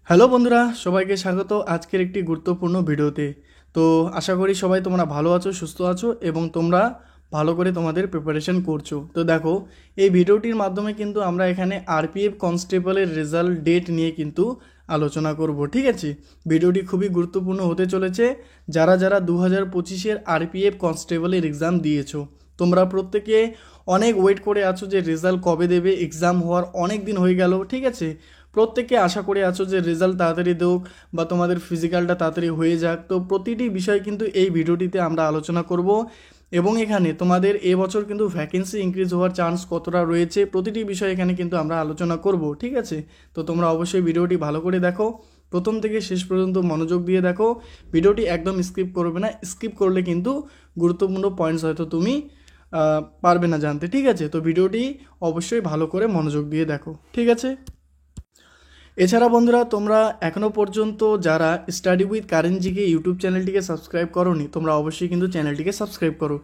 Hello বন্ধুরা, সবাইকে স্বাগত আজকের একটি গুরুত্বপূর্ণ ভিডিওতে। তো আশা করি সবাই তোমরা ভালো আছো, সুস্থ আছো এবং তোমরা ভালো করে তোমাদের প্রিপারেশন করছো। তো দেখো, এই ভিডিওটির মাধ্যমে কিন্তু আমরা এখানে আরপিএফ কনস্টেবলের রেজাল্ট ডেট নিয়ে কিন্তু আলোচনা করব, ঠিক আছে। ভিডিওটি খুবই গুরুত্বপূর্ণ হতে চলেছে। যারা যারা 2025-এর আরপিএফ কনস্টেবলের এক্সাম দিয়েছো, তোমরা প্রত্যেকে অনেক ওয়েট করে আছো যে রেজাল্ট কবে দেবে। এক্সাম হওয়ার অনেক দিন হয়ে গেল, ঠিক আছে। প্রত্যেকে আশা করে আছো যে রেজাল্ট তাড়াতাড়ি দেওক বা তোমাদের ফিজিক্যালটা তাড়াতাড়ি হয়ে যাক। তো প্রতিটি বিষয় কিন্তু এই ভিডিওটিতে আমরা আলোচনা করব এবং এখানে তোমাদের এবছর কিন্তু ভ্যাকেন্সি ইনক্রিজ হওয়ার চান্স কতটা রয়েছে, প্রতিটি বিষয় এখানে কিন্তু আমরা আলোচনা করব, ঠিক আছে। তো তোমরা অবশ্যই ভিডিওটি ভালো করে দেখো, প্রথম থেকে শেষ পর্যন্ত মনোযোগ দিয়ে দেখো। ভিডিওটি একদম স্কিপ করবে না, স্কিপ করলে কিন্তু গুরুত্বপূর্ণ পয়েন্টস হয়তো তুমি পারবে না জানতে, ঠিক আছে। তো ভিডিওটি অবশ্যই ভালো করে মনোযোগ দিয়ে দেখো, ঠিক আছে। এছাড়া বন্ধুরা, তোমরা এখনও পর্যন্ত যারা study with current GK YouTube চ্যানেলটিকে সাবস্ক্রাইব করোনি, তোমরা অবশ্যই কিন্তু চ্যানেলটিকে সাবস্ক্রাইব করো।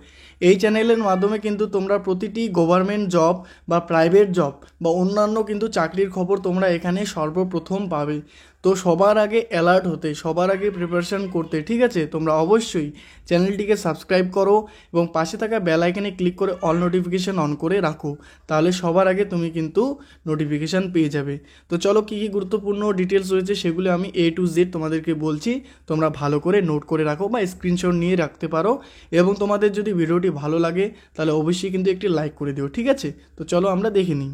এই চ্যানেলের মাধ্যমে কিন্তু তোমরা প্রতিটি গভর্নমেন্ট জব বা প্রাইভেট জব বা অন্যান্য কিন্তু চাকরির খবর তোমরা এখানে সর্বপ্রথম পাবে। তো সবার আগে অ্যালার্ট হতে, সবার আগে প্রিপারেশন করতে, ঠিক আছে, তোমরা অবশ্যই চ্যানেলটিকে সাবস্ক্রাইব করো এবং পাশে থাকা বেল আইকনে ক্লিক করে অল নোটিফিকেশান অন করে রাখো। তাহলে সবার আগে তুমি কিন্তু নোটিফিকেশান পেয়ে যাবে। তো চলো, কী কী গুরুত্বপূর্ণ ডিটেলস রয়েছে সেগুলো আমি A to Z তোমাদেরকে বলছি। তোমরা ভালো করে নোট করে রাখো বা স্ক্রিনশট নিয়ে রাখতে পারো এবং তোমাদের যদি ভিডিওটি ভালো লাগে তাহলে অবশ্যই কিন্তু একটি লাইক করে দিও, ঠিক আছে। তো চলো আমরা দেখে নিই।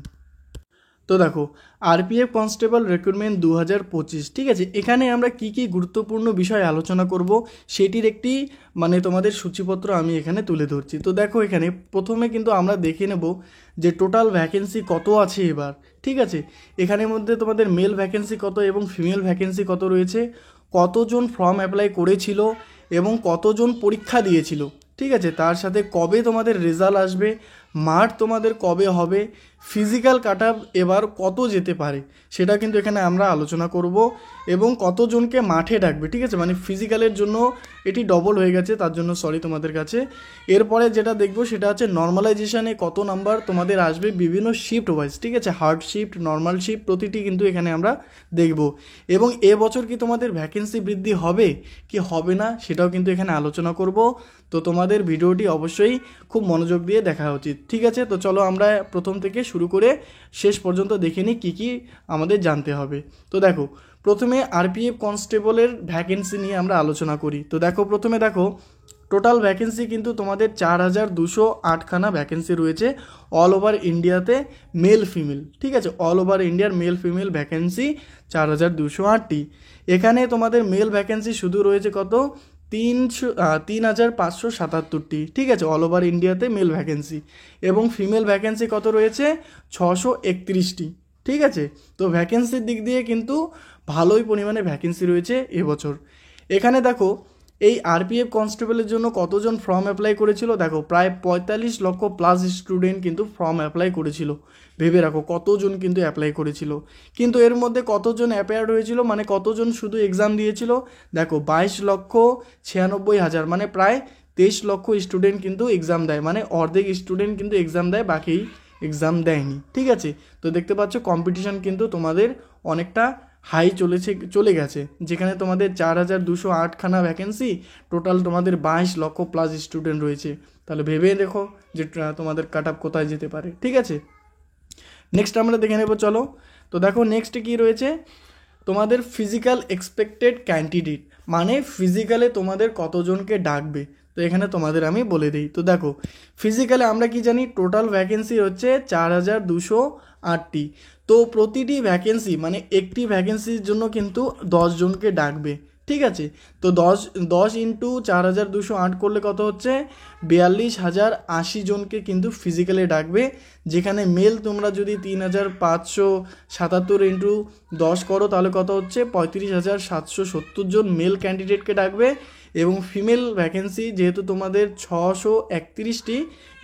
তো দেখো, আরপিএফ কনস্টেবল রিক্রুটমেন্ট 2025, ঠিক আছে। এখানে আমরা কি কি গুরুত্বপূর্ণ বিষয় আলোচনা করব সেটির একটি তোমাদের সূচিপত্র আমি এখানে তুলে ধরছি। তো দেখো, এখানে প্রথমে কিন্তু আমরা দেখে নেব যে টোটাল ভ্যাকেন্সি কত আছে এবার, ঠিক আছে। এখানের মধ্যে তোমাদের মেল ভ্যাকেন্সি কত এবং ফিমেল ভ্যাকেন্সি কত রয়েছে, কতজন ফর্ম অ্যাপ্লাই করেছিল এবং কতজন পরীক্ষা দিয়েছিল, ঠিক আছে। তার সাথে কবে তোমাদের রেজাল্ট আসবে, মার্ক তোমাদের কবে হবে, ফিজিক্যাল কাট আপ এবার কত যেতে পারে সেটা কিন্তু এখানে আমরা আলোচনা করব এবং কতজনকে মাঠে ডাকবে, ঠিক আছে। ফিজিক্যালের জন্য এটি ডবল হয়ে গেছে, তার জন্য সরি তোমাদের কাছে। এরপরে যেটা দেখবো সেটা হচ্ছে নর্মালাইজেশানে কত নাম্বার তোমাদের আসবে বিভিন্ন শিফট ওয়াইজ, ঠিক আছে। হার্ড শিফট, নর্মাল শিফট প্রতিটি কিন্তু এখানে আমরা দেখব এবং এবছর কি তোমাদের ভ্যাকেন্সি বৃদ্ধি হবে কি হবে না সেটাও কিন্তু এখানে আলোচনা করব। তো তোমাদের ভিডিওটি অবশ্যই খুব মনোযোগ দিয়ে দেখা উচিত, ঠিক আছে। তো চলো আমরা প্রথম থেকে শুরু করে শেষ পর্যন্ত দেখে নিই কী কী আমাদের জানতে হবে। তো দেখো, প্রথমে আরপিএফ কনস্টেবলের ভ্যাকেন্সি নিয়ে আমরা আলোচনা করি। তো দেখো, প্রথমে দেখো টোটাল ভ্যাকেন্সি কিন্তু তোমাদের 4208খানা ভ্যাকেন্সি রয়েছে অল ওভার ইন্ডিয়াতে, মেল ফিমেল, ঠিক আছে। অল ওভার ইন্ডিয়ার মেল ফিমেল ভ্যাকেন্সি 4208টি। এখানে তোমাদের মেল ভ্যাকেন্সি শুধু রয়েছে কত, 3577টি, ঠিক আছে, অল ওভার ইন্ডিয়াতে মেল ভ্যাকেন্সি। এবং ফিমেল ভ্যাকেন্সি কত রয়েছে, 631টি, ঠিক আছে। তো ভ্যাকেন্সির দিক দিয়ে কিন্তু ভালোই পরিমাণে ভ্যাকেন্সি রয়েছে এবছর। এখানে দেখো, এই আরপিএফ কনস্টেবলের জন্য কতজন ফর্ম অ্যাপ্লাই করেছিল, দেখো প্রায় 45 লক্ষ প্লাস স্টুডেন্ট কিন্তু ফর্ম অ্যাপ্লাই করেছিল। ভেবে রাখো কতজন কিন্তু অ্যাপ্লাই করেছিল। কিন্তু এর মধ্যে কতজন অ্যাপিয়ার্ড হয়েছিল, কতজন শুধু এক্সাম দিয়েছিল, দেখো 22,96,000, প্রায় 23 লক্ষ স্টুডেন্ট কিন্তু এক্সাম দেয়, অর্ধেক স্টুডেন্ট কিন্তু এক্সাম দেয়, বাকি এক্সাম দেয়নি, ঠিক আছে। তো দেখতে পাচ্ছ কম্পিটিশান কিন্তু তোমাদের অনেকটা হাই চলে গেছে, যেখানে তোমাদের 4208খানা ভ্যাকেন্সি, টোটাল তোমাদের 22 লক্ষ প্লাস স্টুডেন্ট রয়েছে। তাহলে ভেবে দেখো যে তোমাদের কাট আপ কোথায় যেতে পারে, ঠিক আছে। নেক্সট আমরা দেখে নেব, চলো। তো দেখো নেক্সট কি রয়েছে, তোমাদের ফিজিক্যাল এক্সপেক্টেড ক্যান্ডিডেট, ফিজিক্যালে তোমাদের কতজনকে ডাকবে। তো এখানে তোমাদের আমি বলে দিই। তো দেখো, ফিজিক্যালে আমরা কি জানি, টোটাল ভ্যাকেন্সি হচ্ছে 4208টি। তো প্রতিটি ভ্যাকেন্সি একটি ভ্যাকেন্সির জন্য কিন্তু 10 জনকে ডাকবে, ঠিক আছে। তো 10 ইন্টু 4208 করলে কত হচ্ছে, 42,080 জনকে কিন্তু ফিজিক্যালে ডাকবে। যেখানে মেল তোমরা যদি 3577 ইন্টু 10 করো তাহলে কত হচ্ছে, 35,770 জন মেল ক্যান্ডিডেটকে ডাকবে। এবং ফিমেল ভ্যাকেন্সি যেহেতু তোমাদের 631টি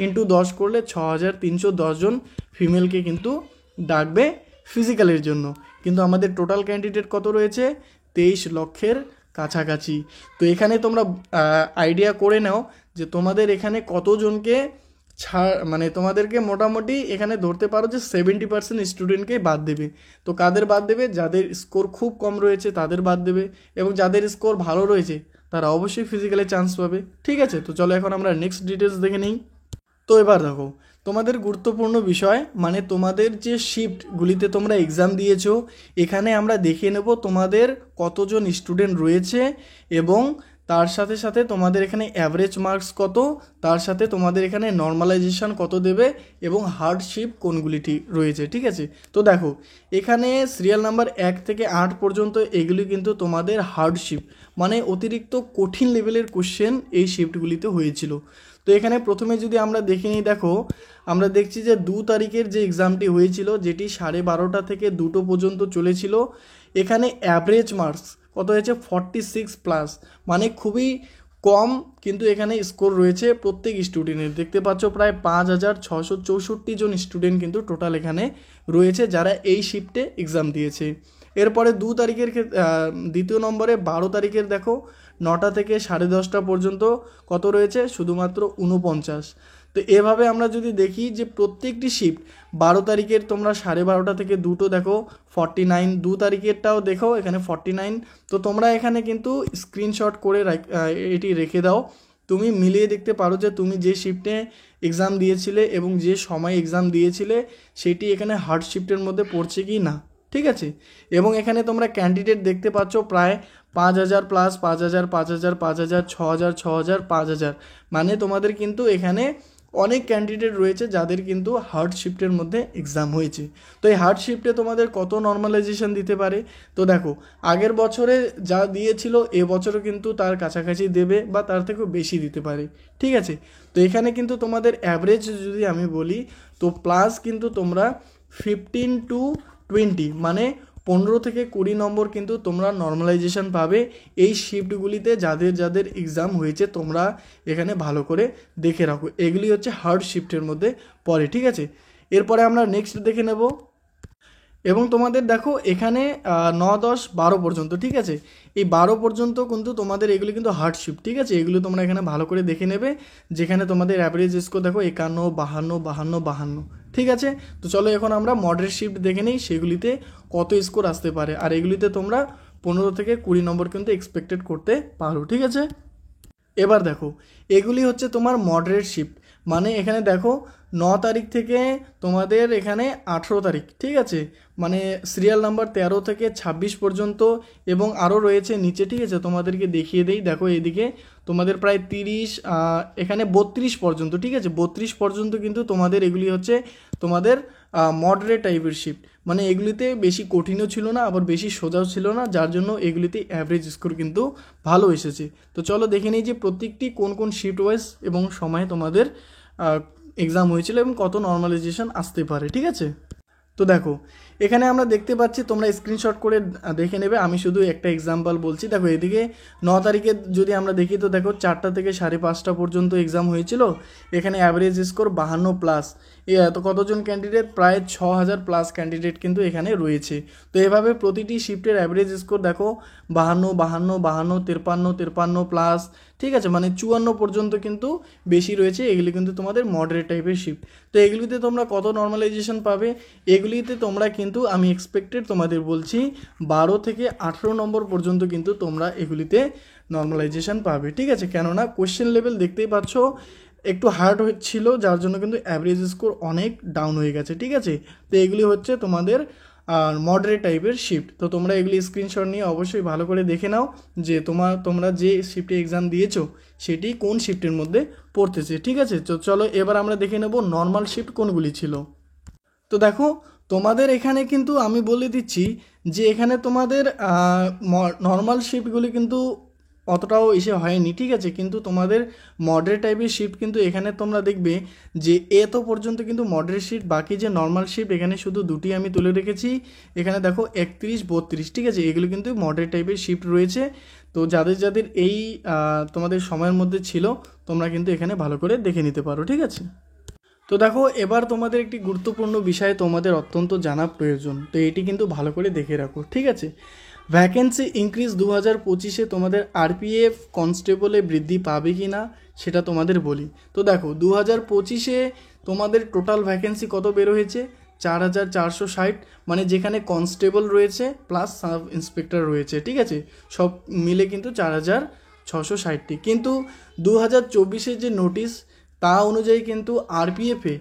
ইন্টু 10 করলে 6,310 জন ফিমেলকে কিন্তু ডাকবে ফিজিক্যালের জন্য। কিন্তু আমাদের টোটাল ক্যান্ডিডেট কত রয়েছে, 23 লক্ষের কাছাকাছি। তো এখানে তোমরা আইডিয়া করে নাও যে তোমাদের এখানে কতজনকে ছাড় মানে তোমাদেরকে মোটামুটি এখানে ধরতে পারো যে 70% স্টুডেন্টকেই বাদ দেবে। তো কাদের বাদ দেবে? যাদের স্কোর খুব কম রয়েছে তাদের বাদ দেবে, এবং যাদের স্কোর ভালো রয়েছে তারা অবশ্যই ফিজিক্যালে চান্স পাবে। ঠিক আছে, তো চলো এখন আমরা নেক্সট ডিটেলস দেখে নিই। তো এবার দেখো, তোমাদের গুরুত্বপূর্ণ বিষয় মানে তোমাদের যে শিফটগুলিতে তোমরা এক্সাম দিয়েছো, এখানে আমরা দেখে নেব তোমাদের কতজন স্টুডেন্ট রয়েছে, এবং তার সাথে সাথে তোমাদের এখানে অ্যাভারেজ মার্কস কত, তার সাথে তোমাদের এখানে নর্মালাইজেশন কত দেবে, এবং হার্ড শিফট কোনগুলিটি রয়েছে। ঠিক আছে, তো দেখো এখানে সিরিয়াল নাম্বার 1 থেকে 8 পর্যন্ত এগুলি কিন্তু তোমাদের হার্ড শিফট, মানে অতিরিক্ত কঠিন লেভেলের কোশ্চেন এই শিফটগুলিতে হয়েছিল। তো এখানে প্রথমে যদি আমরা দেখে নিই, দেখো আমরা দেখছি যে 2 তারিখের যে এক্সামটি হয়েছিল, যেটি 12:30 থেকে 2টো পর্যন্ত চলেছিল, এখানে অ্যাভারেজ মার্কস কত হয়েছে? 46+, মানে খুবই কম, কিন্তু এখানে স্কোর রয়েছে প্রত্যেক স্টুডেন্টের। দেখতে পাচ্ছ প্রায় 5664 জন স্টুডেন্ট কিন্তু টোটাল এখানে রয়েছে যারা এই শিফটে এক্সাম দিয়েছে। এরপরে 2 তারিখের দ্বিতীয় নম্বরে 12 তারিখের দেখো 9টা থেকে 10:30 পর্যন্ত কত রয়েছে? শুধুমাত্র 49। তো এভাবে আমরা যদি দেখি যে প্রত্যেকটি শিফট 12 তারিখের তোমরা 12:30 থেকে 2টো দেখো 49, 2 তারিখেরটাও দেখো এখানে 49। তো তোমরা এখানে কিন্তু স্ক্রিনশট করে এটি রেখে দাও, তুমি মিলিয়ে দেখতে পারো যে তুমি যে শিফটে এক্সাম দিয়েছিলে এবং যে সময় এক্সাম দিয়েছিলে সেটি এখানে হার্ড শিফটের মধ্যে পড়ছে কি না। ঠিক আছে, এবং এখানে তোমরা ক্যান্ডিডেট দেখতে পাচ্ছ প্রায় 5000+, 5000, 5000, 5000, 6000, 6000, 5000, মানে তোমাদের কিন্তু এখানে অনেক ক্যান্ডিডেট রয়েছে যাদের কিন্তু হার্ড শিফটের মধ্যে এক্সাম হয়েছে। তো এই হার্ড শিফটে তোমাদের কত নর্মালাইজেশন দিতে পারে? তো দেখো আগের বছরে যা দিয়েছিল এবছরও কিন্তু তার কাছাকাছি দেবে বা তার থেকেও বেশি দিতে পারে। ঠিক আছে, তো এখানে কিন্তু তোমাদের অ্যাভারেজ যদি আমি বলি, তো প্লাস কিন্তু তোমরা 15 to 20 মানে 15 থেকে 20 নম্বর কিন্তু তোমরা নর্মালাইজেশন পাবে এই শিফটগুলিতে যাদের যাদের এক্সাম হয়েছে। তোমরা এখানে ভালো করে দেখে রাখো, এগুলি হচ্ছে হার্ড শিফটের মধ্যে পড়ে। ঠিক আছে, এরপরে আমরা নেক্সট দেখে নেব, এবং তোমাদের দেখো এখানে 9, 10, 12 পর্যন্ত। ঠিক আছে, এই 12 পর্যন্ত কিন্তু তোমাদের এগুলি কিন্তু হার্ড শিফট। ঠিক আছে, এগুলো তোমরা এখানে ভালো করে দেখে নেবে, যেখানে তোমাদের অ্যাভারেজ স্কোর দেখো 51, 52, 52, 52। ঠিক আছে, তো চলো এখন আমরা মডারেট শিফট দেখে নিই সেগুলিতে কত স্কোর আসতে পারে, আর এগুলিতে তোমরা 15 থেকে 20 নম্বর কিন্তু এক্সপেক্টেড করতে পারো। ঠিক আছে, এবার দেখো এগুলি হচ্ছে তোমার মডারেট শিফট, মানে এখানে দেখো 9 তারিখ থেকে তোমাদের এখানে 18 তারিখ। ঠিক আছে, মানে সিরিয়াল নাম্বার 13 থেকে 26 পর্যন্ত, এবং আরও রয়েছে নিচে। ঠিক আছে, তোমাদেরকে দেখিয়ে দেই, দেখো এদিকে তোমাদের প্রায় 30, এখানে 32 পর্যন্ত। ঠিক আছে, 32 পর্যন্ত কিন্তু তোমাদের এগুলি হচ্ছে তোমাদের মডারেট টাইপের শিফট, মানে এগুলিতে বেশি কঠিনও ছিল না আবার বেশি সোজাও ছিল না, যার জন্য এগুলিতে অ্যাভারেজ স্কোর কিন্তু ভালো এসেছে। তো চলো দেখে নিই যে প্রত্যেকটি কোন কোন শিফট ওয়াইজ এবং সময়ে তোমাদের এক্সাম হয়েছিল এবং কত নর্মালাইজেশন আসতে পারে। ঠিক আছে, তো দেখো এখানে আমরা দেখতে পাচ্ছি, তোমরা স্ক্রিনশট করে দেখে নেবে, আমি শুধু একটা এক্সাম্পল বলছি। দেখো এদিকে 9 তারিখে যদি আমরা দেখি, তো দেখো 4টা থেকে 5:30 পর্যন্ত এক্সাম হয়েছিল, এখানে অ্যাভারেজ স্কোর 52+। তো কতজন ক্যান্ডিডেট? প্রায় 6000+ ক্যান্ডিডেট কিন্তু এখানে রয়েছে। তো এভাবে প্রতিটি শিফটের অ্যাভারেজ স্কোর দেখো 52, 52, 52, 53, 53+। ঠিক আছে, মানে 54 পর্যন্ত কিন্তু বেশি রয়েছে। এগুলি কিন্তু তোমাদের মডারেট টাইপের শিফট। তো এগুলিতে তোমরা কত নর্মালাইজেশন পাবে? এগুলিতে তোমরা কিন্তু আমি এক্সপেক্টেড তোমাদের বলছি 12 থেকে 18 নম্বর পর্যন্ত কিন্তু তোমরা এগুলিতে নর্মালাইজেশন পাবে। ঠিক আছে, কেননা কোশ্চেন লেভেল দেখতেই পাচ্ছ একটু হার্ড হচ্ছিল, যার জন্য কিন্তু অ্যাভারেজ স্কোর অনেক ডাউন হয়ে গেছে। ঠিক আছে, তো এগুলি হচ্ছে তোমাদের মডারেট টাইপের শিফট। তো তোমরা এগুলি স্ক্রিনশট নিয়ে অবশ্যই ভালো করে দেখে নাও যে তোমরা যে শিফটে এক্সাম দিয়েছো সেটি কোন শিফটের মধ্যে পড়তেছে। ঠিক আছে, তো চলো এবার আমরা দেখে নেব নর্মাল শিফট কোনগুলি ছিল। তো দেখো তোমাদের এখানে কিন্তু আমি বলে দিচ্ছি যে এখানে তোমাদের নর্মাল শিফটগুলি কিন্তু অতটাও এসে হয়নি। ঠিক আছে, কিন্তু তোমাদের মডারেট টাইপের শিফট কিন্তু এখানে তোমরা দেখবে যে এত পর্যন্ত কিন্তু মডারেট শিফট, বাকি যে নর্মাল শিফট এখানে শুধু দুটি আমি তুলে রেখেছি। এখানে দেখো 31, 32। ঠিক আছে, এগুলো কিন্তু মডারেট টাইপের শিফট রয়েছে। তো যাদের যাদের এই তোমাদের সময়ের মধ্যে ছিল তোমরা কিন্তু এখানে ভালো করে দেখে নিতে পারো। ঠিক আছে, তো দেখো এবার তোমাদের একটি গুরুত্বপূর্ণ বিষয় তোমাদের অত্যন্ত জানা প্রয়োজন, তো এটি কিন্তু ভালো করে দেখে রাখো। ঠিক আছে, ভ্যাকেন্সি ইনক্রিজ 2025-এ তোমাদের আরপিএফ কনস্টেবলে বৃদ্ধি পাবে কি না সেটা তোমাদের বলি। তো দেখো 2025-এ তোমাদের টোটাল ভ্যাকেন্সি কত বের হয়েছে, 4460, মানে যেখানে কনস্টেবল রয়েছে প্লাস সাব ইন্সপেক্টর রয়েছে, ঠিক আছে, সব মিলে কিন্তু 4660টি। কিন্তু 2024-এর যে নোটিশ তা অনুযায়ী কিন্তু আরপিএফে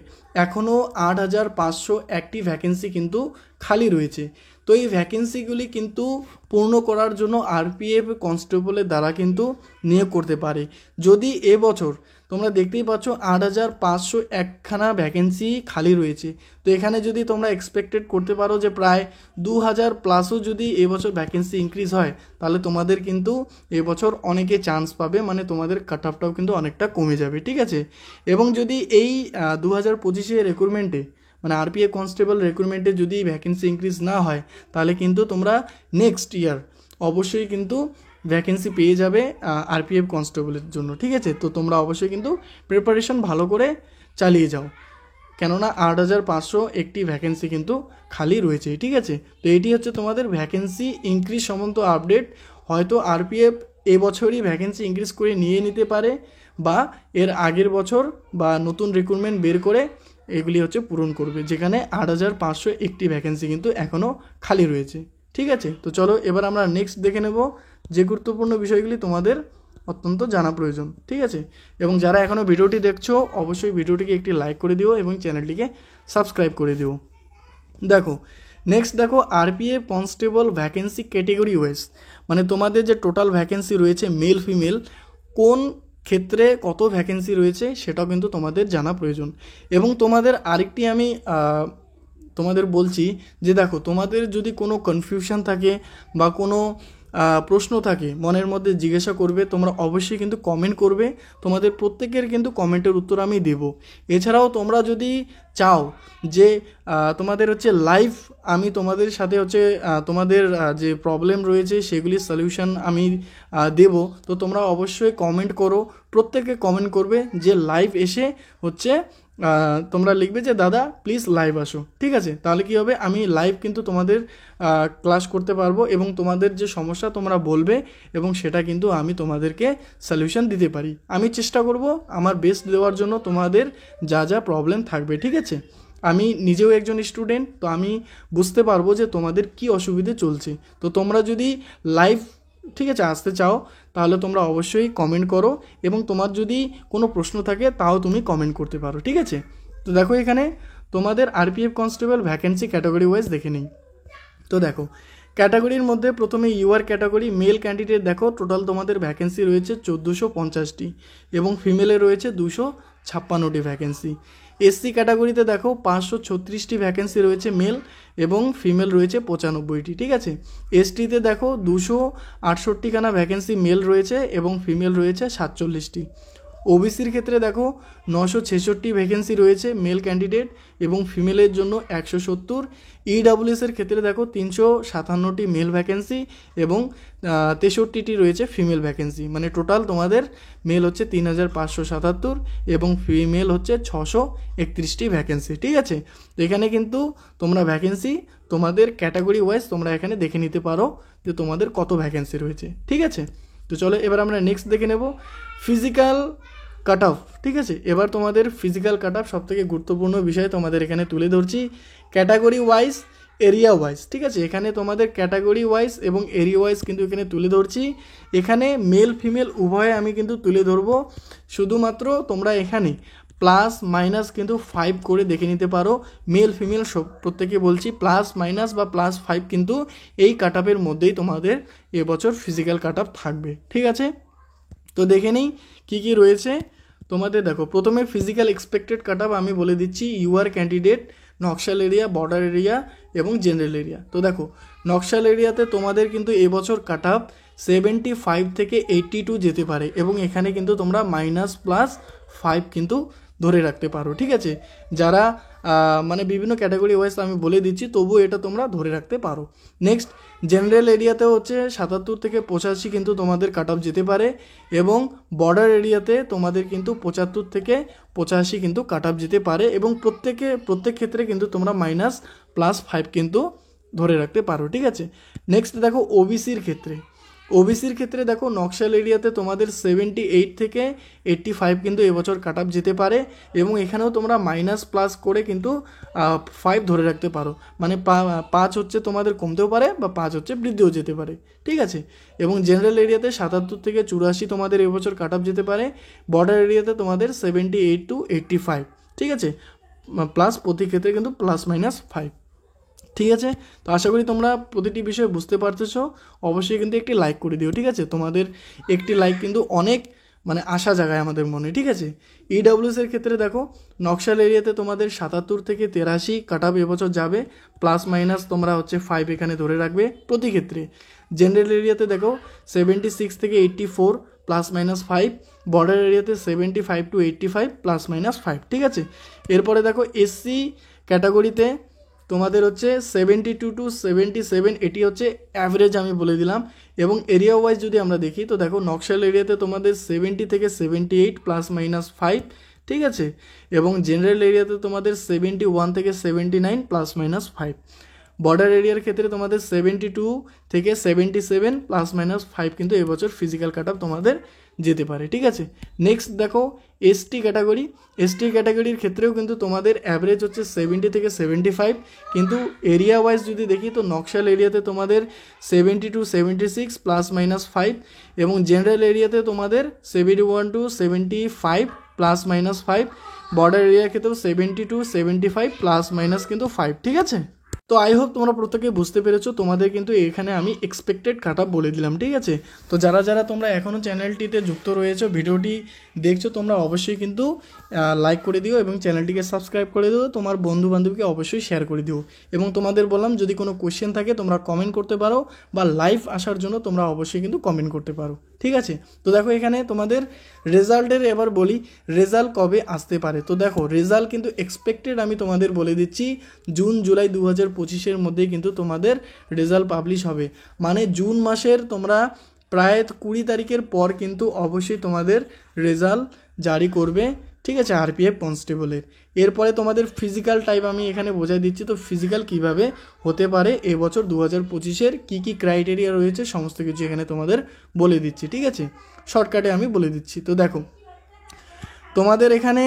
এখনও 8501টি ভ্যাকেন্সি কিন্তু খালি রয়েছে। তো এই ভ্যাকেন্সিগুলি কিন্তু পূর্ণ করার জন্য আরপিএফ কনস্টেবলের দ্বারা কিন্তু নিয়োগ করতে পারে। যদি এবছর তোমরা দেখতেই পাচ্ছ 8501খানা ভ্যাকেন্সি খালি রয়েছে, তো এখানে যদি তোমরা এক্সপেক্টেড করতে পারো যে প্রায় 2000 প্লাসও যদি এবছর ভ্যাকেন্সি ইনক্রিজ হয়, তাহলে তোমাদের কিন্তু এবছর অনেকে চান্স পাবে, মানে তোমাদের কাট অফটাও কিন্তু অনেকটা কমে যাবে, ঠিক আছে। এবং যদি এই 2025-এর রিক্রুটমেন্টে মানে আরপিএফ কনস্টেবল রিক্রুটমেন্টে যদি ভ্যাকেন্সি ইনক্রিজ না হয়, তাহলে কিন্তু তোমরা নেক্সট ইয়ার অবশ্যই কিন্তু ভ্যাকেন্সি পেয়ে যাবে আরপিএফ কনস্টেবলের জন্য, ঠিক আছে। তো তোমরা অবশ্যই কিন্তু প্রিপারেশন ভালো করে চালিয়ে যাও, কেননা 8501টি ভ্যাকেন্সি কিন্তু খালি রয়েছে, ঠিক আছে। তো এটি হচ্ছে তোমাদের ভ্যাকেন্সি ইনক্রিজ সম্বন্ধ আপডেট। হয়তো আরপিএফ এবছরই ভ্যাকেন্সি ইনক্রিজ করে নিয়ে নিতে পারে, বা এর আগের বছর বা নতুন রিক্রুটমেন্ট বের করে এগুলি হচ্ছে পূরণ করবে, যেখানে 8501টি ভ্যাকেন্সি কিন্তু এখনও খালি রয়েছে, ঠিক আছে। তো চলো এবার আমরা নেক্সট দেখে নেব যে গুরুত্বপূর্ণ বিষয়গুলি তোমাদের অত্যন্ত জানা প্রয়োজন, ঠিক আছে। এবং যারা এখনও ভিডিওটি দেখছো অবশ্যই ভিডিওটিকে একটি লাইক করে দিও এবং চ্যানেলটিকে সাবস্ক্রাইব করে দিও। দেখো নেক্সট দেখো RPF constable vacancy category wise, মানে তোমাদের যে টোটাল ভ্যাকেন্সি রয়েছে মেল ফিমেল কোন ক্ষেত্রে কত ভ্যাকেন্সি রয়েছে সেটাও কিন্তু তোমাদের জানা প্রয়োজন। এবং তোমাদের আরেকটি আমি তোমাদের বলছি যে দেখো তোমাদের যদি কোনো কনফিউশন থাকে বা কোনো প্রশ্ন থাকে মনের মধ্যে জিজ্ঞাসা করবে, তোমরা অবশ্যই কিন্তু কমেন্ট করবে, তোমাদের প্রত্যেকের কিন্তু কমেন্টের উত্তর আমি দেব। এছাড়াও তোমরা যদি চাও যে তোমাদের হচ্ছে লাইভ আমি তোমাদের সাথে হচ্ছে তোমাদের যে প্রবলেম রয়েছে সেগুলির সলিউশন আমি দেব, তো তোমরা অবশ্যই কমেন্ট করো, প্রত্যেকে কমেন্ট করবে যে লাইভ এসে হচ্ছে তোমরা লিখবে যে দাদা প্লিজ লাইভ আসো, ঠিক আছে। তাহলে কি হবে, আমি লাইভ কিন্তু তোমাদের ক্লাস করতে পারবো এবং তোমাদের যে সমস্যা তোমরা বলবে এবং সেটা কিন্তু আমি তোমাদেরকে সলিউশন দিতে পারি। আমি চেষ্টা করব আমার বেস্ট দেওয়ার জন্য তোমাদের যা যা প্রবলেম থাকবে, ঠিক আছে। আমি নিজেও একজন স্টুডেন্ট, তো আমি বুঝতে পারবো যে তোমাদের কি অসুবিধে চলছে। তো তোমরা যদি লাইভ ঠিক আছে আসতে চাও তাহলে তোমরা অবশ্যই কমেন্ট করো, এবং তোমার যদি কোনো প্রশ্ন থাকে তাও তুমি কমেন্ট করতে পারো, ঠিক আছে। তো দেখো এখানে তোমাদের RPF constable vacancy category wise দেখে নিই। তো দেখো ক্যাটাগরির মধ্যে প্রথমে ইউআর ক্যাটাগরি মেল ক্যান্ডিডেট, দেখো টোটাল তোমাদের ভ্যাকেন্সি রয়েছে 1450টি এবং ফিমেলে রয়েছে 256টি ভ্যাকেন্সি। এসসি ক্যাটাগরিতে দেখো 536টি ভ্যাকেন্সি রয়েছে মেল এবং ফিমেল রয়েছে 95টি, ঠিক আছে। এসটিতে দেখো 268খানা ভ্যাকেন্সি মেল রয়েছে এবং ফিমেল রয়েছে 47টি। ওবিসির ক্ষেত্রে দেখো 966 ভ্যাকেন্সি রয়েছে মেল ক্যান্ডিডেট এবং ফিমেলের জন্য 170। ইডাব্লিউএসের ক্ষেত্রে দেখো 357টি মেল ভ্যাকেন্সি এবং 63টি রয়েছে ফিমেল ভ্যাকেন্সি, মানে টোটাল তোমাদের মেল হচ্ছে 3577 এবং ফিমেল হচ্ছে 631টি ভ্যাকেন্সি, ঠিক আছে। তো এখানে কিন্তু তোমরা ভ্যাকেন্সি তোমাদের ক্যাটাগরি ওয়াইজ তোমরা এখানে দেখে নিতে পারো যে তোমাদের কত ভ্যাকেন্সি রয়েছে, ঠিক আছে। তো চলো এবার আমরা নেক্সট দেখে নেব ফিজিক্যাল কাট অফ, ঠিক আছে। এবার তোমাদের ফিজিক্যাল কাট অফ সবথেকে গুরুত্বপূর্ণ বিষয় তোমাদের এখানে তুলে ধরছি, ক্যাটাগরি ওয়াইজ এরিয়া ওয়াইজ, ঠিক আছে। এখানে তোমাদের ক্যাটাগরি ওয়াইজ এবং এরিয়া ওয়াইজ কিন্তু এখানে তুলে ধরছি। এখানে মেল ফিমেল উভয়ে আমি কিন্তু তুলে ধরবো, শুধুমাত্র তোমরা এখানে প্লাস মাইনাস কিন্তু 5 করে দেখে নিতে পারো। মেল ফিমেল সব প্রত্যেকে বলছি প্লাস মাইনাস বা +5 কিন্তু এই কাট অফের মধ্যেই তোমাদের এবছর ফিজিক্যাল কাট অফ থাকবে, ঠিক আছে। তো দেখে নিই কী কী রয়েছে তোমাদের। দেখো প্রথমে ফিজিক্যাল এক্সপেক্টেড কাট অফ আমি বলে দিচ্ছি, UR candidate, Naxal area, border area এবং জেনারেল এরিয়া। তো দেখো নকশাল এরিয়াতে তোমাদের কিন্তু এবছর কাট অফ 75 থেকে 82 যেতে পারে এবং এখানে কিন্তু তোমরা -+5 কিন্তু ধরে রাখতে পারো, ঠিক আছে। যারা মানে বিভিন্ন ক্যাটাগরি ওয়াইজ আমি বলে দিচ্ছি, তবুও এটা তোমরা ধরে রাখতে পারো। নেক্সট জেনারেল এরিয়াতে হচ্ছে 77 থেকে 85 কিন্তু তোমাদের কাট অফ যেতে পারে এবং বর্ডার এরিয়াতে তোমাদের কিন্তু 75 থেকে 85 কিন্তু কাট অফ যেতে পারে এবং প্রত্যেক ক্ষেত্রে কিন্তু তোমরা -+5 কিন্তু ধরে রাখতে পারো। ঠিক আছে, নেক্সট দেখো ওবিসির ক্ষেত্রে দেখো নকশাল এরিয়াতে তোমাদের 78 থেকে 85 কিন্তু এবছর কাট অফ যেতে পারে, এবং এখানেও তোমরা মাইনাস প্লাস করে কিন্তু 5 ধরে রাখতে পারো, মানে 5 হচ্ছে তোমাদের কমতেও পারে বা 5 হচ্ছে বৃদ্ধিও যেতে পারে। ঠিক আছে, এবং জেনারেল এরিয়াতে 77 থেকে 84 তোমাদের এবছর কাট অফ যেতে পারে, বর্ডার এরিয়াতে তোমাদের 78 to 85। ঠিক আছে, প্লাস প্রতি ক্ষেত্রে কিন্তু প্লাস মাইনাস 5। ঠিক আছে, তো আশা করি তোমরা প্রতিটি বিষয় বুঝতে পারতেছো। অবশ্যই কিন্তু একটি লাইক করে দিও। ঠিক আছে, তোমাদের একটি লাইক কিন্তু অনেক মানে আশা জাগায় আমাদের মনে। ঠিক আছে, ইডাব্লিউএস এর ক্ষেত্রে দেখো নকশাল এরিয়াতে তোমাদের 77 থেকে 83 কাট অফ এবছর যাবে, প্লাস মাইনাস তোমরা হচ্ছে 5 এখানে ধরে রাখবে প্রতি ক্ষেত্রে। জেনারেল এরিয়াতে দেখো 76 থেকে 84 প্লাস মাইনাস 5, বর্ডার এরিয়াতে 75 to 85 প্লাস মাইনাস 5। ঠিক আছে, এরপরে দেখো এসসি ক্যাটাগরিতে তোমাদের হচ্ছে 72 to 77, এটি হচ্ছে অ্যাভারেজ আমি বলে দিলাম। এবং এরিয়া ওয়াইজ যদি আমরা দেখি তো দেখো নকশাল এরিয়াতে তোমাদের 70 থেকে 78 প্লাস মাইনাস 5। ঠিক আছে, এবং জেনারেল এরিয়াতে তোমাদের 71 থেকে 79 প্লাস মাইনাস 5। বর্ডার এরিয়ার ক্ষেত্রে তোমাদের 72 থেকে 77 প্লাস মাইনাস 5 কিন্তু এবছর ফিজিক্যাল কাট অফ তোমাদের যেতে পারে। ঠিক আছে, নেক্সট দেখো এসটি ক্যাটাগরির ক্ষেত্রেও কিন্তু তোমাদের অ্যাভারেজ হচ্ছে 70 থেকে 75, কিন্তু এরিয়া ওয়াইজ যদি দেখি তো নকশাল এরিয়াতে তোমাদের 70 to 76 প্লাস মাইনাস 5, এবং জেনারেল এরিয়াতে তোমাদের 71 to 75 প্লাস মাইনাস 5, বর্ডার এরিয়ার ক্ষেত্রেও 70 to 75 প্লাস মাইনাস কিন্তু 5। ঠিক আছে, তো আই হোপ তোমরা প্রত্যেকে বুঝতে পেরেছো। তোমাদের কিন্তু এখানে আমি এক্সপেক্টেড কাট অফ বলে দিলাম। ঠিক আছে, তো যারা তোমরা এখনও চ্যানেলটিতে যুক্ত রয়েছো, ভিডিওটি দেখছো, তোমরা অবশ্যই কিন্তু লাইক করে দিও এবং চ্যানেলটিকে সাবস্ক্রাইব করে দিও, তোমার বন্ধু বান্ধবীকে অবশ্যই শেয়ার করে দিও। এবং তোমাদের বললাম যদি কোনো কোশ্চেন থাকে তোমরা কমেন্ট করতে পারো, বা লাইভ আসার জন্য তোমরা অবশ্যই কিন্তু কমেন্ট করতে পারো। ঠিক আছে, তো দেখো এখানে তোমাদের রেজাল্টের এবার বলি রেজাল্ট কবে আসতে পারে। তো দেখো রেজাল্ট কিন্তু এক্সপেক্টেড আমি তোমাদের বলে দিচ্ছি জুন জুলাই 2025-এর মধ্যেই কিন্তু তোমাদের রেজাল্ট পাবলিশ হবে, মানে জুন মাসের তোমরা প্রায় 20 তারিখের পর কিন্তু অবশ্যই তোমাদের রেজাল্ট জারি করবে। ঠিক আছে, আরপিএফ কনস্টেবলের। এরপরে তোমাদের ফিজিক্যাল টাইপ আমি এখানে বোঝাই দিচ্ছি, তো ফিজিক্যাল কিভাবে হতে পারে এবছর 2025-এর কী ক্রাইটেরিয়া রয়েছে সমস্ত কিছু এখানে তোমাদের বলে দিচ্ছি। ঠিক আছে, শর্টকাটে আমি বলে দিচ্ছি। তো দেখো তোমাদের এখানে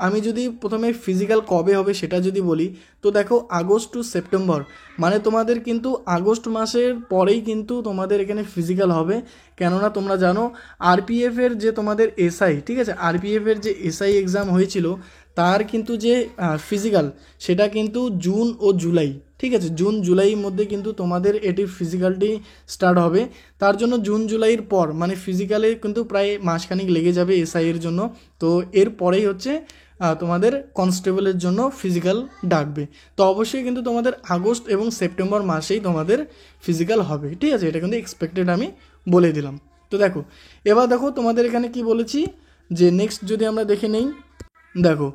আমি যদি প্রথমে ফিজিক্যাল কবে হবে সেটা যদি বলি, তো দেখো আগস্ট টু সেপ্টেম্বর, মানে তোমাদের কিন্তু আগস্ট মাসের পরেই কিন্তু তোমাদের এখানে ফিজিক্যাল হবে। কেননা তোমরা জানো আরপিএফের যে তোমাদের এসআই, ঠিক আছে, আরপিএফের যে এসআই এক্সাম হয়েছিল তার কিন্তু যে ফিজিক্যাল সেটা কিন্তু জুন ও জুলাই। ঠিক আছে, জুন জুলাইয়ের মধ্যে কিন্তু তোমাদের এটি ফিজিক্যালটি স্টার্ট হবে। তার জন্য জুন জুলাইয়ের পর মানে ফিজিক্যালে কিন্তু প্রায় মাসখানিক লেগে যাবে এসআইয়ের জন্য। তো এর পরেই হচ্ছে তোমাদের কনস্টেবলের জন্য ফিজিক্যাল ডাকবে। তো অবশ্যই কিন্তু তোমাদের আগস্ট এবং সেপ্টেম্বর মাসেই তোমাদের ফিজিক্যাল হবে। ঠিক আছে, এটা কিন্তু এক্সপেক্টেড আমি বলে দিলাম। তো দেখো এবার দেখো তোমাদের এখানে কি বলেছি যে নেক্সট যদি আমরা দেখে নেই, দেখো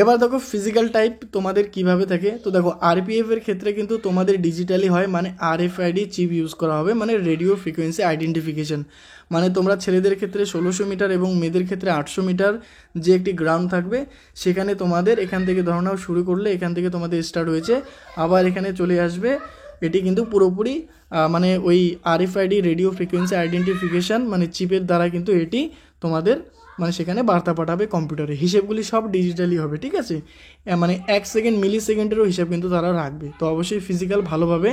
এবার দেখো ফিজিক্যাল টাইপ তোমাদের কিভাবে থাকে। তো দেখো আরপিএফের ক্ষেত্রে কিন্তু তোমাদের ডিজিটালি হয়, মানে আরএফআইডি চিপ ইউজ করা হবে, মানে রেডিও ফ্রিকোয়েন্সি আইডেন্টিফিকেশন। মানে তোমরা ছেলেদের ক্ষেত্রে 1600 মিটার এবং মেয়েদের ক্ষেত্রে 800 মিটার যে একটি গ্রাউন্ড থাকবে, সেখানে তোমাদের এখান থেকে ধরনাও শুরু করলে এখান থেকে তোমাদের স্টার্ট হয়েছে, আবার এখানে চলে আসবে। এটি কিন্তু পুরোপুরি মানে ওই আরএফআইডি রেডিও ফ্রিকোয়েন্সি আইডেন্টিফিকেশান মানে চিপের দ্বারা কিন্তু এটি তোমাদের মানে সেখানে বার্তা পাঠাবে কম্পিউটারে। হিসেবগুলি সব ডিজিটালি হবে। ঠিক আছে, মানে 1 সেকেন্ড মিলি সেকেন্ডেরও হিসাব কিন্তু তারা রাখবে। তো অবশ্যই ফিজিক্যাল ভালোভাবে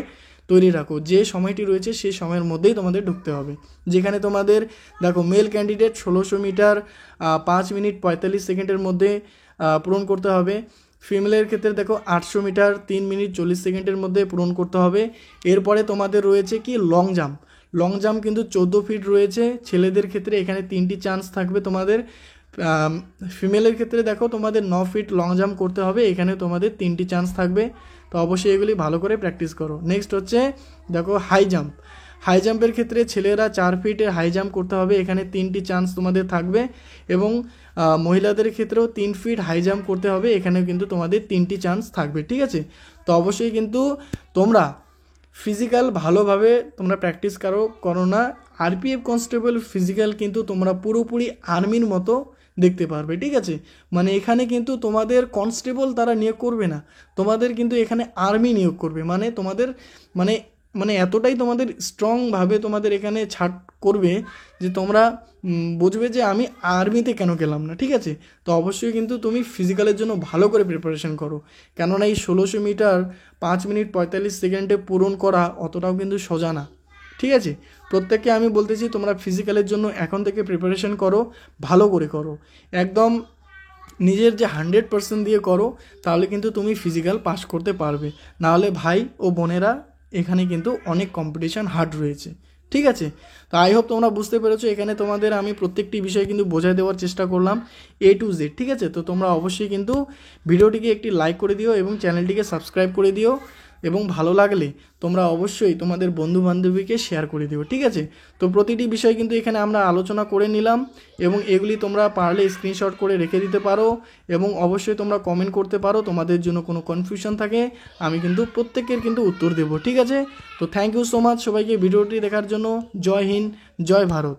তৈরি রাখো, যে সময়টি রয়েছে সেই সময়ের মধ্যেই তোমাদের ঢুকতে হবে। যেখানে তোমাদের দেখো মেল ক্যান্ডিডেট 1600 মিটার 5 মিনিট 45 সেকেন্ডের মধ্যে পূরণ করতে হবে। ফিমেলের ক্ষেত্রে দেখো 800 মিটার 3 মিনিট 40 সেকেন্ডের মধ্যে পূরণ করতে হবে। এরপরে তোমাদের রয়েছে কি লং জাম্প কিন্তু 14 ফিট রয়েছে ছেলেদের ক্ষেত্রে, এখানে 3টি চান্স থাকবে তোমাদের। ফিমেলের ক্ষেত্রে দেখো তোমাদের 9 ফিট লং জাম্প করতে হবে, এখানে তোমাদের 3টি চান্স থাকবে। তো অবশ্যই এগুলি ভালো করে প্র্যাকটিস করো। নেক্সট হচ্ছে দেখো হাই জাম্পের ক্ষেত্রে ছেলেরা 4 ফিটের হাই জাম্প করতে হবে, এখানে 3টি চান্স তোমাদের থাকবে। এবং মহিলাদের ক্ষেত্রেও 3 ফিট হাই জাম্প করতে হবে, এখানেও কিন্তু তোমাদের 3টি চান্স থাকবে। ঠিক আছে, তো অবশ্যই কিন্তু তোমরা ফিজিক্যাল ভালোভাবে তোমরা প্র্যাকটিস করো না। আরপিএফ কনস্টেবল ফিজিক্যাল কিন্তু তোমরা পুরোপুরি আর্মির মতো দেখতে পারবে, ঠিক আছে। মানে এখানে কিন্তু তোমাদের কনস্টেবল তারা নিয়োগ করবে না, তোমাদের কিন্তু এখানে আর্মি নিয়োগ করবে। মানে তোমাদের মানে মানে এতটাই তোমাদের স্ট্রংভাবে তোমাদের এখানে ছাড় করবে যে তোমরা বুঝবে যে আমি আর্মিতে কেন গেলাম না, ঠিক আছে। তো অবশ্যই কিন্তু তুমি ফিজিক্যালের জন্য ভালো করে প্রিপারেশন করো, কেননা এই 1600 মিটার 5 মিনিট 45 সেকেন্ডে পূরণ করা অতটাও কিন্তু সোজা না, ঠিক আছে। প্রত্যেককে আমি বলতেছি তোমরা ফিজিক্যালের জন্য এখন থেকে প্রিপারেশন করো, ভালো করে করো, একদম নিজের যে 100% দিয়ে করো, তাহলে কিন্তু তুমি ফিজিক্যাল পাস করতে পারবে। নাহলে ভাই ও বোনেরা এখানে কিন্তু অনেক কম্পিটিশান হার্ড রয়েছে, ঠিক আছে। তো আই হোপ তোমরা বুঝতে পেরেছো, এখানে তোমাদের আমি প্রত্যেকটি বিষয় কিন্তু বোঝাই দেওয়ার চেষ্টা করলাম A to Z, ঠিক আছে। তো তোমরা অবশ্যই কিন্তু ভিডিওটিকে একটি লাইক করে দিও এবং চ্যানেলটিকে সাবস্ক্রাইব করে দিও, এবং ভালো লাগলে তোমরা অবশ্যই তোমাদের বন্ধু বান্ধবীকে শেয়ার করে দিও, ঠিক আছে। তো প্রতিটি বিষয় কিন্তু এখানে আমরা আলোচনা করে নিলাম, এবং এগুলি তোমরা পারলে স্ক্রিনশট করে রেখে দিতে পারো, এবং অবশ্যই তোমরা কমেন্ট করতে পারো, তোমাদের জন্য কোনো কনফিউশন থাকে আমি কিন্তু প্রত্যেকের কিন্তু উত্তর দেবো, ঠিক আছে। তো থ্যাংক ইউ সো মাচ সবাইকে ভিডিওটি দেখার জন্য। জয় হিন্দ, জয় ভারত।